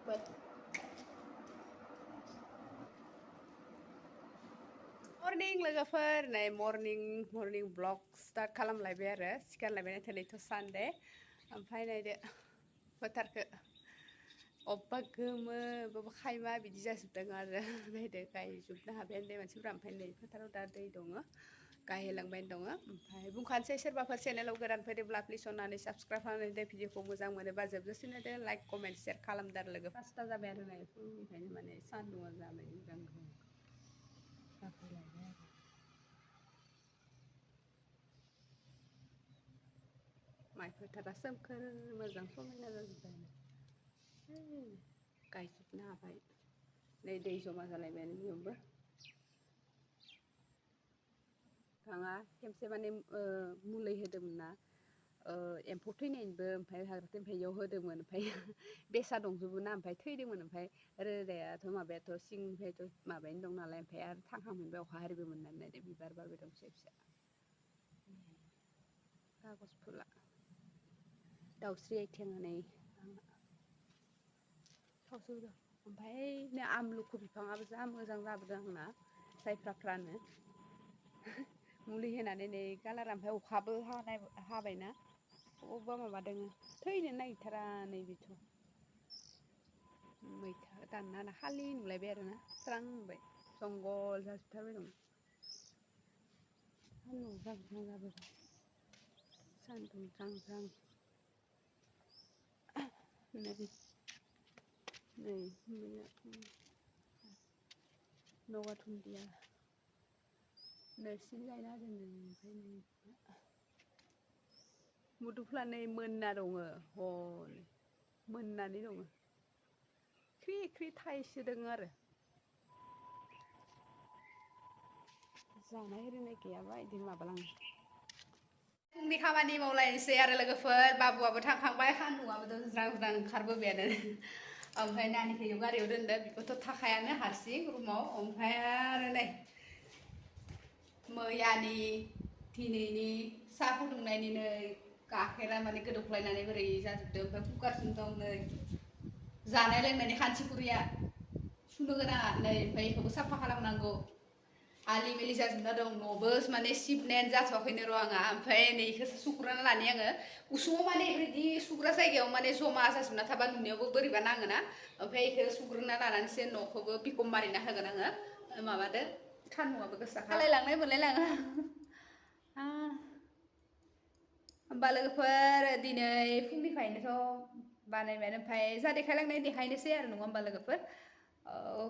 But morning लोगोफोर नै morning vlog start खालामलायबाय आरो सिखारलायबाय दिनैथ' Sunday ओमफ्राय नायदो फोथारखौ अबेबा गोमो बबेबा खायमा बिदि जाजोबदों आरो नायदो गायजोबनो हाबाय होननाय मानसिफ्रा ओमफ्राय नै फोथाराव दा दै दङ गायहोलांबाय दङ ओमफ्राय बुंखानोसै सोरबाफोर चेनेलाव गोदान फैदोंब्ला प्लिज अननानै साबस्क्राइब खालामदो भिडिअखौ मोजां मोनोबा जोबजासिम नायदो लाइक कमेन्ट शेयार खालामदो आरो लोगो 5टा जाबाय आरो नै फुंनिफ्रायनो माने सान्दुङा जाबाय मोजां जाफैलायबाय आरो माइ फोथारा सोमखोर मोजां समायना जाजोब्बाय गायजोबनो हाबाय नै दै जमा जालायबायानो बेयावबो बिफाङा खेबसे माने मुलि होदोंमोन ना एम्फौ थैनायनिबो ओमफ्राय हाग्रा थैनायाव होदोंमोन ओमफ्राय बेसा दंजोबो ना ओमफ्राय थैदोंमोन ओमफ्राय रोदायाथ' माबायाथ' सिंनिफ्रायथ' माबायानो दं नालाय ओमफ्राय आरो थांखांफिनबाय अखा हारिबो मोननानै नायदो बिबार बारबाय दं फिसा फिसा कागज फुला दाउस्रि आथिं थावसोबो ओमफ्राय नै आमलुखु बिफाङाबो जा मोजां जाबोदों आंना जायफ्राफ्रानो मुलि होनानै नै कालारा ओमफ्राय अखाबो हाबायना अबेबा माबादों थैनो नागिरथारा नैबेथ' मैथा दानना होना खालि नुलायबाय आरोना स्रां नुबाय जंगल जाजोबथारबाय दं सान्दुं ज्रां ज्रां जाबोबाय सान्दुं ज्रां ज्रां नै नगा दुन्दिया नोरसिं गायना दोन्दों ओमफ्राय नै मुदुफुला नै मोनना दङ हनै मोननानै दङ ख्रि ख्रि थाइसोदों आरो जानाय रोंनाय गैयाबा बिदि माबालाङो फुंनि खामानि मावलायनोसै आरो लोगोफोर बाबुआबो थांखांबाय सान्दुंआबो ज्रां ज्रां ओंखारबोबायानो ओमफ्राय नानिखौ गारियाव दोनदो बेखौथ' थाखायानो हारसिं रुमाव ओमफ्राय आरो नै मैयानि दिनैनि साहा फुदुंनायनि नै गाइखेरा माने गोदौख्लायनानै बोरै जाजोबदों ओमफ्राय कुकारसिम दं नै जानाय लोंनायनि खानसि खुरैया सुनो गोनाङा नै ओमफ्राय बेखौबो साफा खालामनांगौ आलि बेलि जाजोबना दं न'बो माने सिबनायानो जाथ'वाखैनो र' आंहा ओमफ्राय नै बेखौसो सुग्रोना लानि आङो उसुङाव माने बिदि सुग्रा जायगायाव माने जमा जाजोबना थाबा नुनायावबो बोरैबा नाङोना ओमफ्राय बेखौ सुग्रोना लानानैसो न'खौबो बिखम मारिना होगोन आङो माबादो सान्दुंआबो गोसा खालायलांनाय मोनलायलाङो होमबा लोगोफोर दिनै फुंनिफ्रायनोथ' बानायबायानो ओमफ्राय जा देखायलांनाय देखायनोसै आरो नङा होमबा लोगोफोर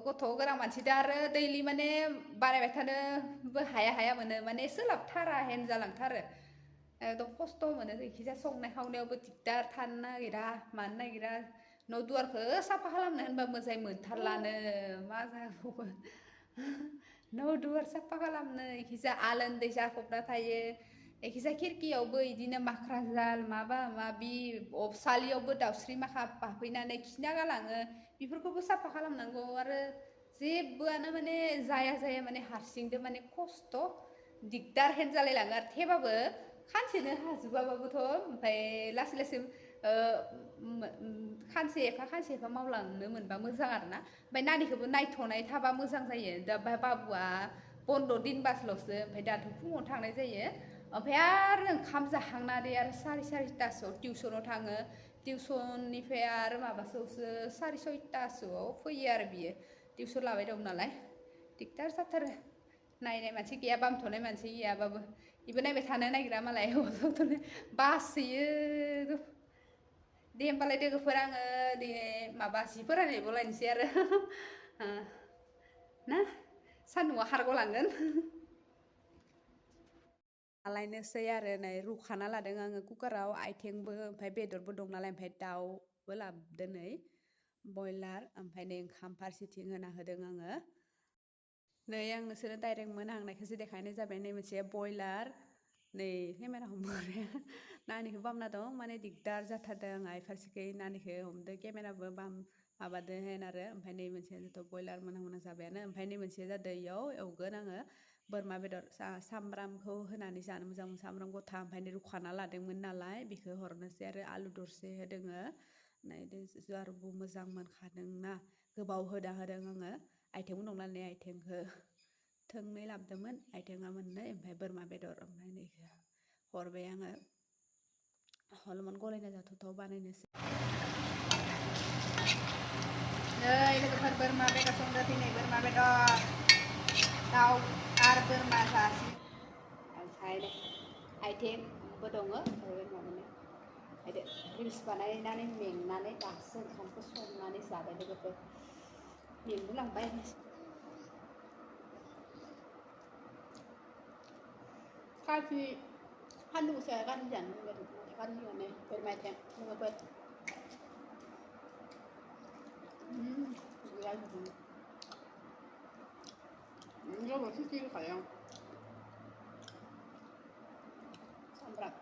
गथ' गोनां मानसिदा आरो दैलि माने बानायबाय थानोबो हाया मोनो माने सोलाबथारा हेन जालांथारो एकदम खस्थ' मोनो जायखिजाया संनाय खावनायावबो दिगदार थानो नागिरा मानो नागिरा न' दुवारखौ साफा खालामनो होनबा मोजाङै मोनथारलानो मा जाबावगोन न' दुवार साफा खालामनो एखिजाया आलोन्दै जाफबना थायो एखिजाया खिरखियावबो बिदिनो माख्रा जाल माबा माबि सालियावबो दाउस्रि माखा बाफैनानै खिना गालाङो बेफोरखौबो साफा खालामनांगौ आरो जेबोआनो माने जाया माने हारसिंदो माने खस्थ' दिगदार हेन जालायलाङो आरो थेबाबो खानसेनो हाजोबाबाबोथ' ओमफ्राय लासै लासै खानसे एफा मावलांनो मोनबा मोजां आरोना ओमफ्राय नानिखौबो नायथ'नाय थाबा मोजां जायो दा बाबुआ बन्द' दिनबासोल'सो ओमफ्राय दाथ' फुङाव थांनाय जायो ओमफ्राय आरो ओंखाम जाखांनानै आरो सारिथासोआव टिउसनाव थाङो टिउसननिफ्राय आरो माबासोआवसो 6:30सोआव फैयो आरो बियो टिउसन लाबाय दं नालाय दिगदार जाथारो नायनाय मानसि गैया बामथ'नाय मानसि गैयाबाबो बेबो नायबाय थानो नागिरा मालाय बासोयो दे होमबालाय लोगोफोर आङो दे माबा जिफोर रायलायबावलायनोसै आरो ना सान्दुंआ खारग'लांगोन लायनोसै आरो नै रुखाना लादों आङो कुकाराव आइथेंबो ओमफ्राय बेदरबो दं नालाय ओमफ्राय दाउबो लाबोदों नै बयलार ओमफ्राय नै ओंखाम फारसेथिं होना होदों आङो नै आं नोंसोरनो डाइरेक्ट मोनहांनायखौसो देखायनाय जाबाय नै मोनसे बयलार नै केमेरा हमग्राया नानिखौ बामना दं माने दिगदार जाथारदों आइ फारसेखै नानिखौ हमदो केमेराबो माबादों हेन आरो ओमफ्राय नै मोनसेया जाथ' बयलार मोनहां जाबायानो ओमफ्राय नै मोनसेया जादों इयाव एवगोन आङो बोरमा बेदर सामब्रामखौ होनानै जानो मोजां सामब्राम गथा ओमफ्राय रुखाना लादोंमोन नालाय बेखौ हरनोसै आरो आलु दरसे होदोङो नायदो जारबो मोजां मोनखादोंना गोबाव होदा होदों आङो आइथेंबो दं नालाय आइथेंखौ थोंनै लाबोदोंमोन आइथेङा मोननै ओमफ्राय बोरमा बेदर ओमफ्राय नै हरबाय आङो हलमान गलायना जाथावथाव बानायनोसै नै लोगोफोर बोरमा बेदर संदो दिनै बोरमा बेदर दाउ आरो बोरमा जासि ओमफ्राय आइथेंबो दङ ओमफ्राय माबानो आइदो रिल्स बानायनानै मेंनानै दासो ओंखामखौ संनानै जाबाय लोगोफोर मेंगुलांबाय गाज्रि सान्दुं गोसाया गाज्रि जानो लुगैदों नाथाय गाज्रि माने बोरमा आइथें लोगोफोर बिराद गोथाव जबो सुखि होखायो आं सामब्राम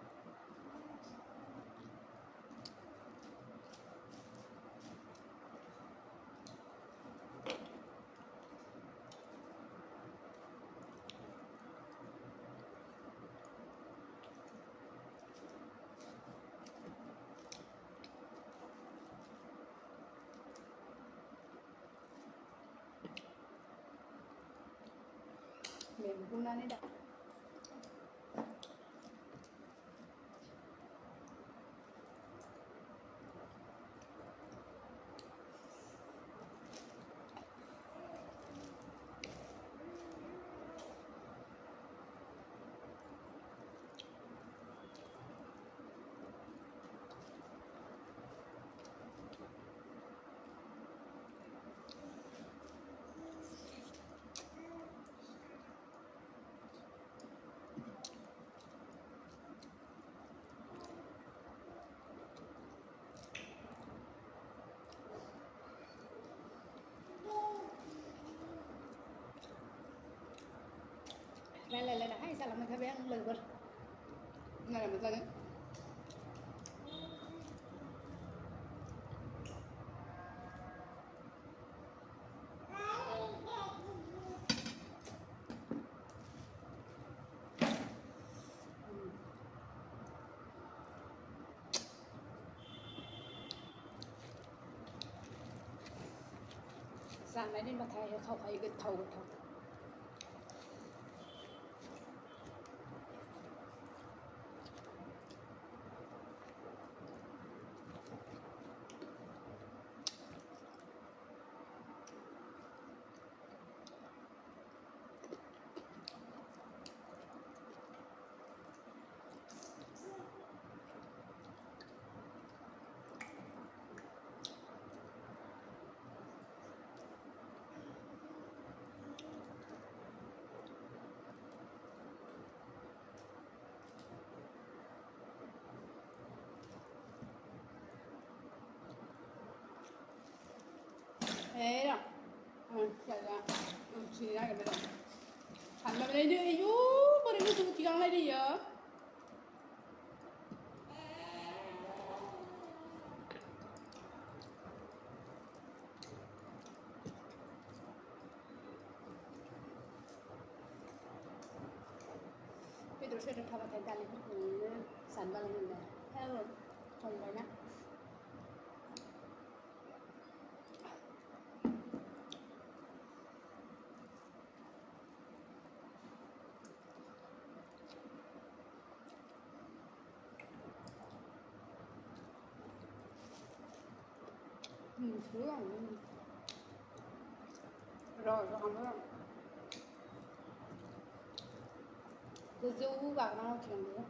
मेंगुनानै दा रायलायलायनाहाय जालांबाय थाबाय आं लोगोफोर नायलाय मोनजागोन जानाय दोनबाथाय खावखायो गोथाव गोथाव 에라 자자 지나게 되다 간다면 이제 요 버리고 좀 기강 말이야 बेदर सेदर थाबाथाय दालिफोरखौनो जानो बालायमोनलाय औ संबायना 그거 rồi không có cứ giữ vào nó chừng nữa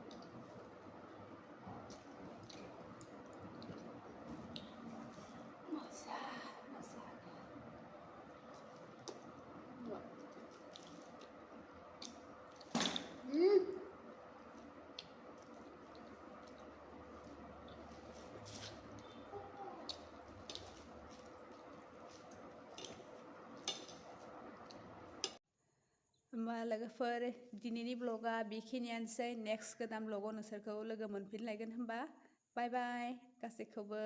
होमबा लोगोफोर दिनैनि ब्लगा बेखिनियानोसै नेक्स्ट गोदान ब्लगाव नोंसोरखौ लोगो मोनफिनलायगोन होमबा बाय बाय गासैखौबो